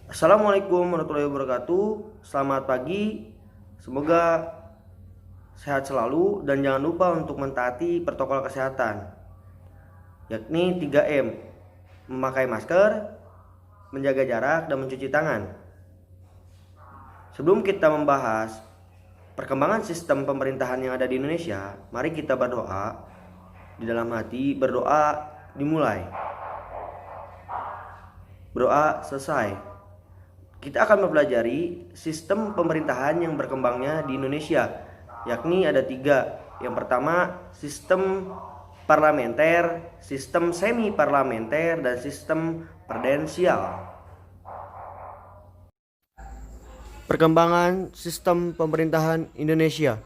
Assalamualaikum warahmatullahi wabarakatuh. Selamat pagi. Semoga sehat selalu dan jangan lupa untuk mentaati protokol kesehatan, yakni 3M: memakai masker, menjaga jarak, dan mencuci tangan. Sebelum kita membahas perkembangan sistem pemerintahan yang ada di Indonesia, mari kita berdoa. Di dalam hati berdoa dimulai, berdoa selesai. Kita akan mempelajari sistem pemerintahan yang berkembangnya di Indonesia, yakni ada 3. Yang pertama, sistem parlementer, sistem semi parlementer, dan sistem presidensial. Perkembangan sistem pemerintahan Indonesia.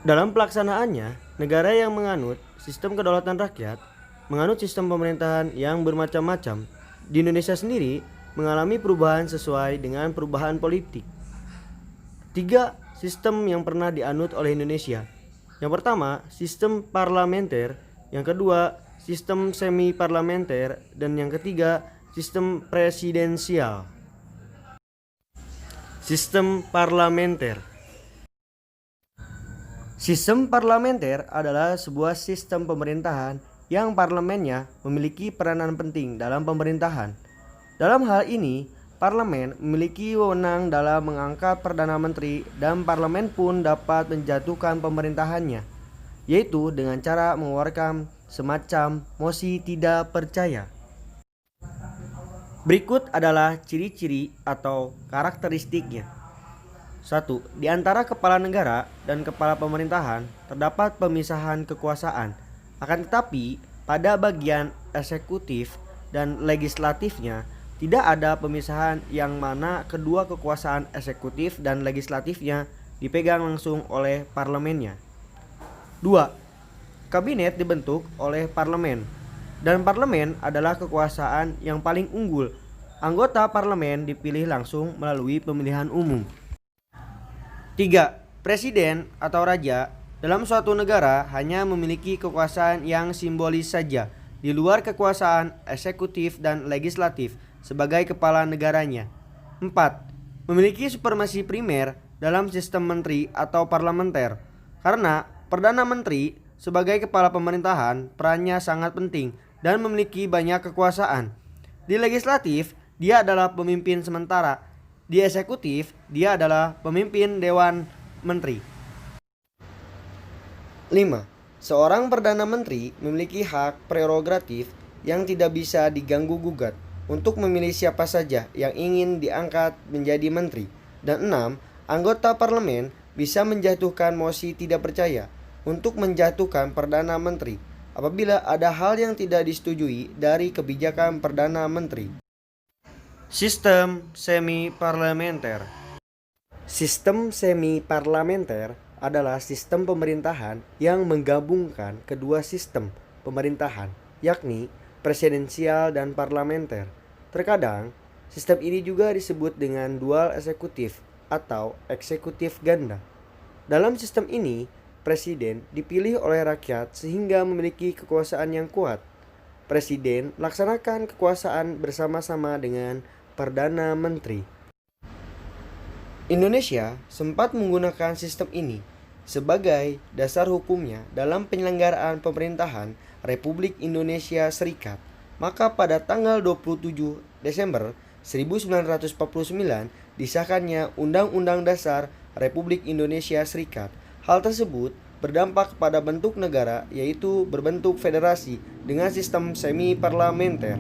Dalam pelaksanaannya, negara yang menganut sistem kedaulatan rakyat menganut sistem pemerintahan yang bermacam-macam. Di Indonesia sendiri mengalami perubahan sesuai dengan perubahan politik. 3 sistem yang pernah dianut oleh Indonesia. Yang pertama, sistem parlementer. Yang kedua, sistem semi parlementer. Dan yang ketiga, sistem presidensial. Sistem parlementer. Sistem parlementer adalah sebuah sistem pemerintahan yang parlemennya memiliki peranan penting dalam pemerintahan. Dalam hal ini, parlemen memiliki wewenang dalam mengangkat perdana menteri dan parlemen pun dapat menjatuhkan pemerintahannya, yaitu dengan cara mengeluarkan semacam mosi tidak percaya. Berikut adalah ciri-ciri atau karakteristiknya. 1. Di antara kepala negara dan kepala pemerintahan terdapat pemisahan kekuasaan. Akan tetapi, pada bagian eksekutif dan legislatifnya tidak ada pemisahan yang mana kedua kekuasaan eksekutif dan legislatifnya dipegang langsung oleh parlemennya. 2. Kabinet dibentuk oleh parlemen, dan parlemen adalah kekuasaan yang paling unggul. Anggota parlemen dipilih langsung melalui pemilihan umum. 3. Presiden atau raja dalam suatu negara hanya memiliki kekuasaan yang simbolis saja, di luar kekuasaan eksekutif dan legislatif sebagai kepala negaranya. 4. Memiliki supremasi primer dalam sistem menteri atau parlementer, karena Perdana Menteri sebagai kepala pemerintahan perannya sangat penting dan memiliki banyak kekuasaan. Di legislatif, dia adalah pemimpin sementara. Di eksekutif, dia adalah pemimpin Dewan Menteri. 5. Seorang Perdana Menteri memiliki hak prerogatif yang tidak bisa diganggu-gugat untuk memilih siapa saja yang ingin diangkat menjadi menteri. Dan 6. Anggota parlemen bisa menjatuhkan mosi tidak percaya untuk menjatuhkan Perdana Menteri apabila ada hal yang tidak disetujui dari kebijakan Perdana Menteri. Sistem semi parlementer. Sistem semi parlementer adalah sistem pemerintahan yang menggabungkan kedua sistem pemerintahan, yakni presidensial dan parlementer. Terkadang, sistem ini juga disebut dengan dual eksekutif atau eksekutif ganda. Dalam sistem ini, presiden dipilih oleh rakyat sehingga memiliki kekuasaan yang kuat. Presiden melaksanakan kekuasaan bersama-sama dengan Perdana Menteri. Indonesia sempat menggunakan sistem ini sebagai dasar hukumnya dalam penyelenggaraan pemerintahan Republik Indonesia Serikat. Maka pada tanggal 27 Desember 1949 disahkannya Undang-Undang Dasar Republik Indonesia Serikat. Hal tersebut berdampak pada bentuk negara, yaitu berbentuk federasi dengan sistem semi parlementer.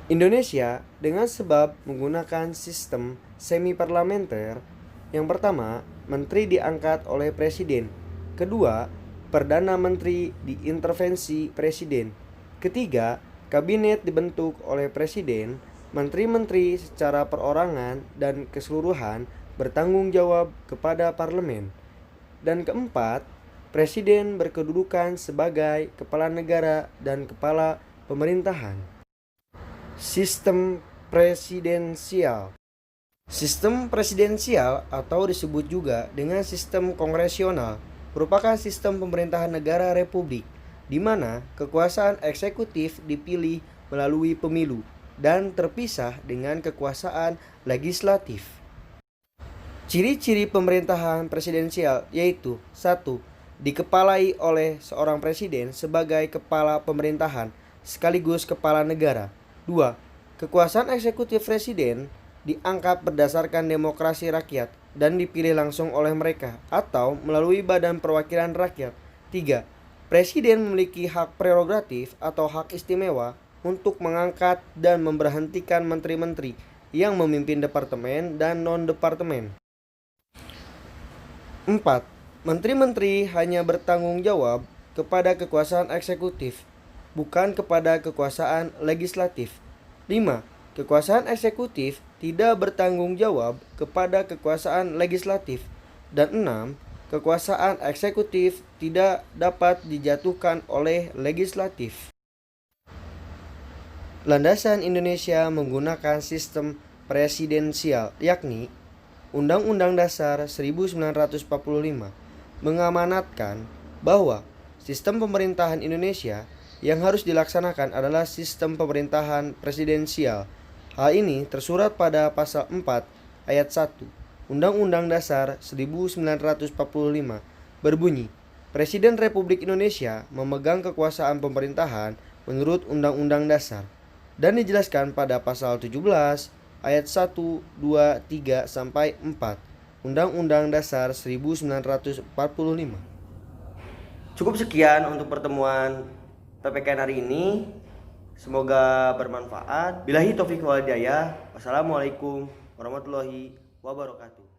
Indonesia dengan sebab menggunakan sistem semi parlementer, yang pertama, menteri diangkat oleh presiden. Kedua, perdana menteri diintervensi presiden. Ketiga, kabinet dibentuk oleh presiden. Menteri-menteri secara perorangan dan keseluruhan bertanggung jawab kepada parlemen. Dan keempat, presiden berkedudukan sebagai kepala negara dan kepala pemerintahan. Sistem presidensial. Sistem presidensial atau disebut juga dengan sistem kongresional merupakan sistem pemerintahan negara republik di mana kekuasaan eksekutif dipilih melalui pemilu dan terpisah dengan kekuasaan legislatif. Ciri-ciri pemerintahan presidensial yaitu 1. Dikepalai oleh seorang presiden sebagai kepala pemerintahan sekaligus kepala negara. 2. Kekuasaan eksekutif presiden diangkat berdasarkan demokrasi rakyat dan dipilih langsung oleh mereka atau melalui Badan Perwakilan Rakyat. 3. Presiden memiliki hak prerogatif atau hak istimewa untuk mengangkat dan memberhentikan menteri-menteri yang memimpin departemen dan non-departemen. 4. Menteri-menteri hanya bertanggung jawab kepada kekuasaan eksekutif, bukan kepada kekuasaan legislatif. 5. Kekuasaan eksekutif tidak bertanggung jawab kepada kekuasaan legislatif. Dan 6. Kekuasaan eksekutif tidak dapat dijatuhkan oleh legislatif. Landasan Indonesia menggunakan sistem presidensial, yakni Undang-Undang Dasar 1945 mengamanatkan bahwa sistem pemerintahan Indonesia yang harus dilaksanakan adalah sistem pemerintahan presidensial. Hal ini tersurat pada pasal 4 ayat 1 Undang-Undang Dasar 1945 berbunyi, Presiden Republik Indonesia memegang kekuasaan pemerintahan menurut Undang-Undang Dasar, dan dijelaskan pada pasal 17 ayat 1, 2, 3 sampai 4 Undang-Undang Dasar 1945. Cukup sekian untuk pertemuan PPKN hari ini. Semoga bermanfaat. Billahi taufiq wal hidayah. Wassalamualaikum warahmatullahi wabarakatuh.